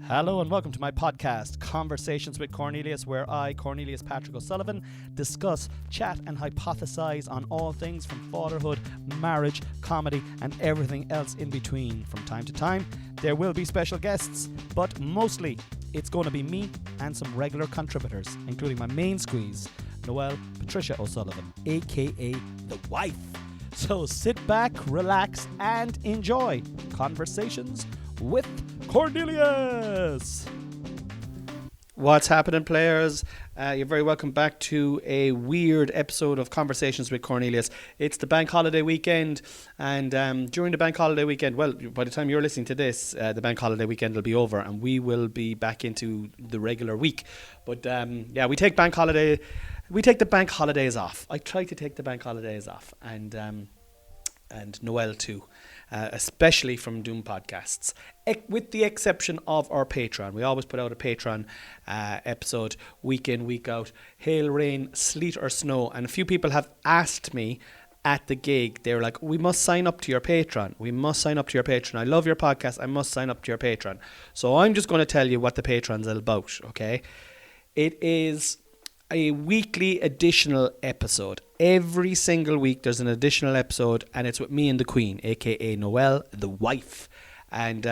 Hello and welcome to my podcast, Conversations with Cornelius, where I, Cornelius Patrick O'Sullivan, discuss, chat and hypothesize on all things from fatherhood, marriage, comedy and everything else in between. From time to time, there will be special guests, but mostly it's going to be me and some regular contributors, including my main squeeze, Noelle Patricia O'Sullivan, aka the wife. So sit back, relax and enjoy Conversations with Cornelius. What's happening, players? You're very welcome back to a weird episode of Conversations with Cornelius. It's the bank holiday weekend, and during the bank holiday weekend, well, by the time you're listening to this, the bank holiday weekend will be over and we will be back into the regular week. But we take the bank holidays off. I try to take the bank holidays off, and Noelle too. Especially from doing podcasts, with the exception of our Patreon. We always put out a Patreon episode week in, week out, hail, rain, sleet or snow. And a few people have asked me at the gig, they were like, we must sign up to your Patreon. We must sign up to your Patreon. I love your podcast. I must sign up to your Patreon. So I'm just going to tell you what the Patreon's all about, okay? It is a weekly additional episode. Every single week there's an additional episode, and it's with me and the Queen, aka Noelle, the wife. And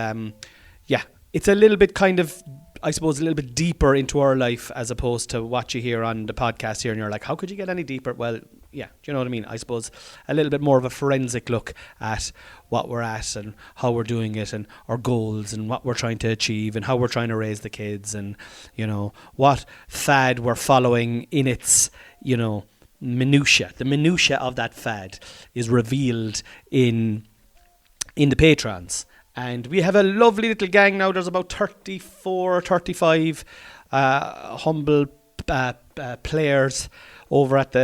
it's a little bit kind of, I suppose, a little bit deeper into our life as opposed to what you hear on the podcast here, and you're like, how could you get any deeper? Well, yeah, do you know what I mean? I suppose a little bit more of a forensic look at what we're at and how we're doing it and our goals and what we're trying to achieve and how we're trying to raise the kids and, you know, what fad we're following in its, you know, minutia. The minutia of that fad is revealed in the Patrons. And we have a lovely little gang now. There's about 34, 35 humble players over at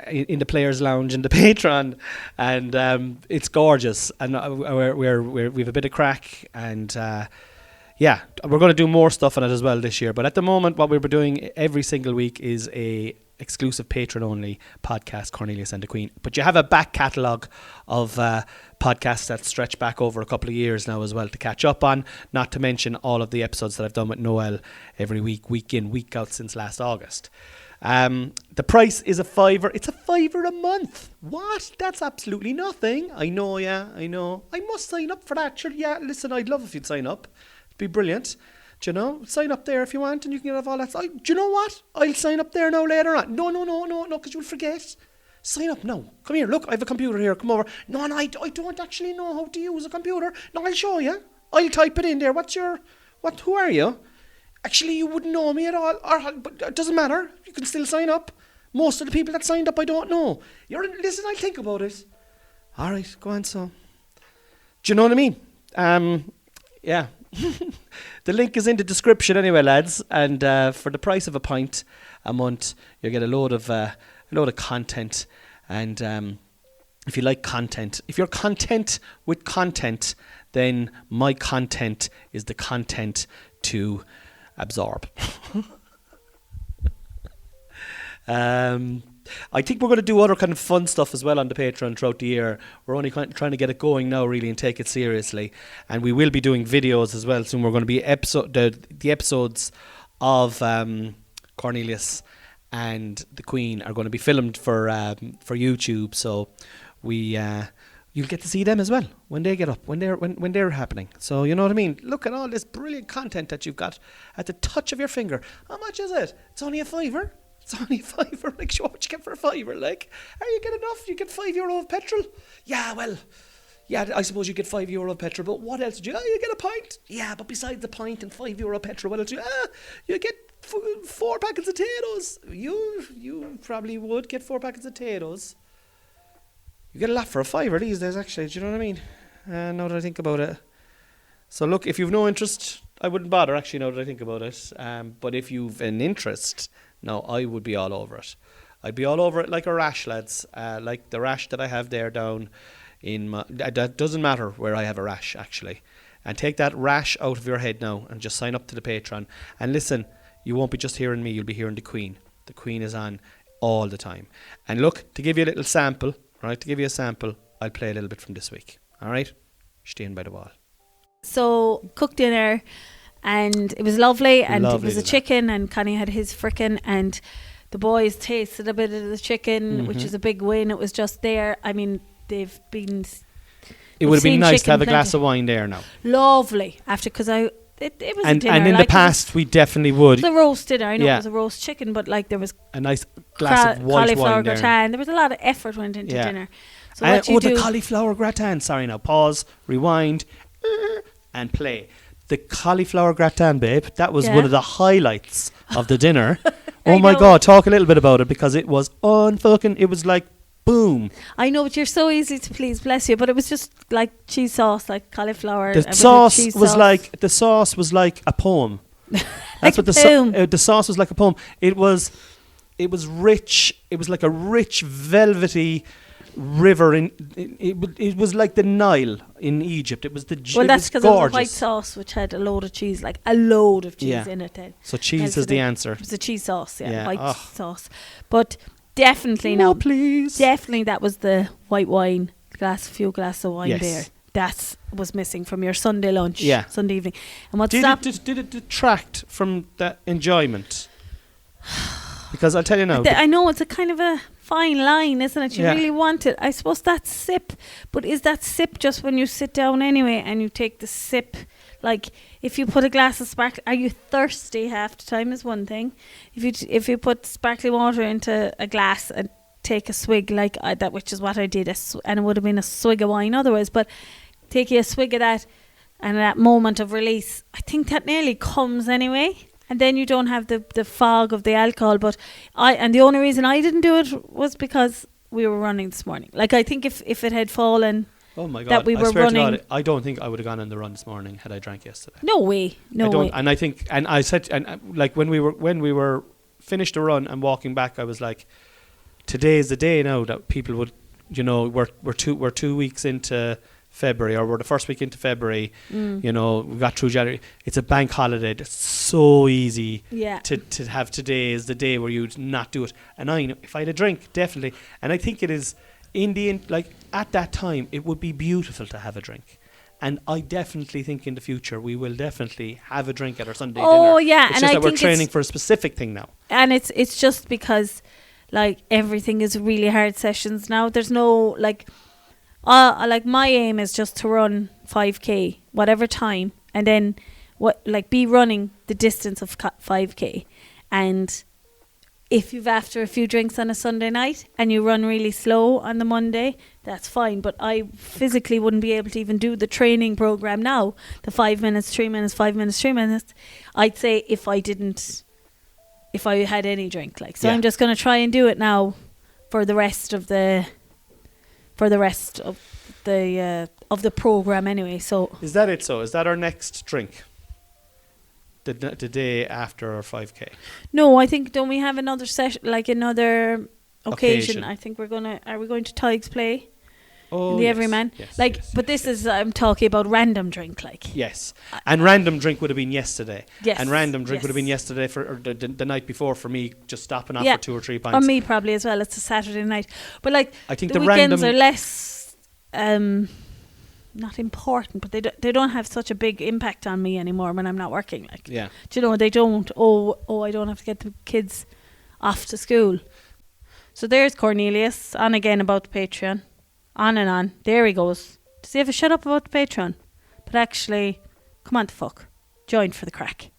in the Players Lounge in the Patreon, and it's gorgeous, and we have a bit of crack, and we're going to do more stuff on it as well this year. But at the moment, what we're doing every single week is a exclusive patron only podcast, Cornelius and the Queen. But you have a back catalogue of podcasts that stretch back over a couple of years now as well to catch up on, not to mention all of the episodes that I've done with Noelle every week in, week out since last August. The price is £5. It's £5 a month. What? That's absolutely nothing. I know. I must sign up for that. Sure, yeah, listen, I'd love if you'd sign up. It'd be brilliant. Do you know? Sign up there if you want, and you can have all that. Do you know what? I'll sign up there now later on. No, because you'll forget. Sign up now. Come here, look, I have a computer here. Come over. No, I don't actually know how to use a computer. No, I'll show you. I'll type it in there. Who are you? Actually, you wouldn't know me at all. But it doesn't matter. You can still sign up. Most of the people that signed up, I don't know. Listen, I'll think about it. All right, go on, so. Do you know what I mean? Yeah. The link is in the description anyway, lads. And for the price of a pint a month, you get a load of content. And if you like content, if you're content with content, then my content is the content to absorb. I think we're going to do other kind of fun stuff as well on the Patreon throughout the year. We're only trying to get it going now, really, and take it seriously. And we will be doing videos as well soon. We're going to be the episodes of Cornelius and the Queen are going to be filmed for YouTube. So you'll get to see them as well when they get up, when they're happening. So you know what I mean? Look at all this brilliant content that you've got at the touch of your finger. How much is it? It's only £5. It's only £5. Like, show what you get for £5. Like, are you get enough? You get €5 of petrol? Yeah, well, yeah, I suppose you get €5 of petrol. But what else do you get a pint? Yeah, but besides the pint and €5 petrol, what else do you get 4 packets of potatoes. You probably would get 4 packets of potatoes. You get a lot for £5 these days, actually. Do you know what I mean? Now that I think about it. So look, if you've no interest, I wouldn't bother, actually, now that I think about it. But if you've an interest, no, I would be all over it. I'd be all over it like a rash, lads. Like the rash that I have there down in my... That doesn't matter where I have a rash, actually. And take that rash out of your head now and just sign up to the Patreon. And listen, you won't be just hearing me, you'll be hearing the Queen. The Queen is on all the time. And look, to give you a little sample, right, I'll play a little bit from this week. All right? Shtay by the wall. So, cook dinner. and it was lovely, and it was a dinner. chicken, and Connie had his frickin', and the boys tasted a bit of the chicken, which is a big win. It was just there. I mean, they've been... It would have been nice to have a plenty. glass of wine there now. Lovely. After, because it was a dinner. And in like, the past, we definitely would. It was a roast dinner. I know Yeah. it was a roast chicken, but like there was A nice glass of white cauliflower wine there. gratin. There was a lot of effort went into Yeah. dinner. So what you do... the cauliflower gratin. Sorry now. Pause, rewind, and play. The cauliflower gratin, babe, that was Yeah. one of the highlights of the dinner. I Oh my know. God, talk a little bit about it, because it was it was like boom. I know, but you're so easy to please, bless you. But it was just like cheese sauce, like cauliflower. The sauce was like a poem. That's what the sauce was like, a poem. It was rich. It was like a rich velvety river it was like the Nile in Egypt. It was that's because it was a white sauce which had a load of cheese, like a load of cheese in it. Then so cheese is the answer. It was a cheese sauce, Yeah. white sauce. But definitely definitely that was the white wine few glass of wine there. That was missing from your Sunday lunch, Sunday evening. And what did it detract from that enjoyment? Because I'll tell you now, I know it's a kind of a fine line, isn't it? You really want it. I suppose that sip, but is that sip just when you sit down anyway and you take the sip? Like if you put a glass of sparkling, are you thirsty half the time is one thing. If you put sparkling water into a glass and take a swig like that, which is what I did, and it would have been a swig of wine otherwise, but take a swig of that and that moment of release, I think that nearly comes anyway. And then you don't have the fog of the alcohol. But the only reason I didn't do it was because we were running this morning. Like I think if it had fallen, oh my God, that we were running. God, I don't think I would have gone on the run this morning had I drank yesterday. No way, no way. And I think, and I said, like when we were finished the run and walking back, I was like, today is the day now that people would, we're 2 weeks into February, or we're the first week into February. We got through January. It's a bank holiday. It's so easy to have today is the day where you'd not do it. And I know if I had a drink, definitely. And I think it is in the end, like at that time, it would be beautiful to have a drink. And I definitely think in the future we will definitely have a drink at our Sunday dinner. Oh yeah, it's just that we're training for a specific thing now. And it's just because like everything is really hard sessions now. There's no like my aim is just to run 5k whatever time, and then be running the distance of 5k. And if you've after a few drinks on a Sunday night and you run really slow on the Monday, that's fine. But I physically wouldn't be able to even do the training program now, the 5 minutes, 3 minutes, 5 minutes, 3 minutes. I'd say if I had any drink, I'm just going to try and do it now for the rest of the program anyway. So is that it? So is that our next drink? The day after our 5k? No, I think don't we have another session, like another occasion? I think are we going to Tiggs play? Oh, in the Everyman. Yes, but this is I'm talking about random drink, like. Yes, and random drink would have been yesterday. Yes, and random drink would have been yesterday or the night before for me, just stopping off for 2 or 3 pints. Or me probably as well. It's a Saturday night, but like I think the weekends are less not important, but they don't have such a big impact on me anymore when I'm not working. Like, do you know, they don't. Oh, I don't have to get the kids off to school. So there's Cornelius on again about the Patreon. On and on. There he goes. Does he ever shut up about the Patreon? But actually, come on the fuck. Join for the crack.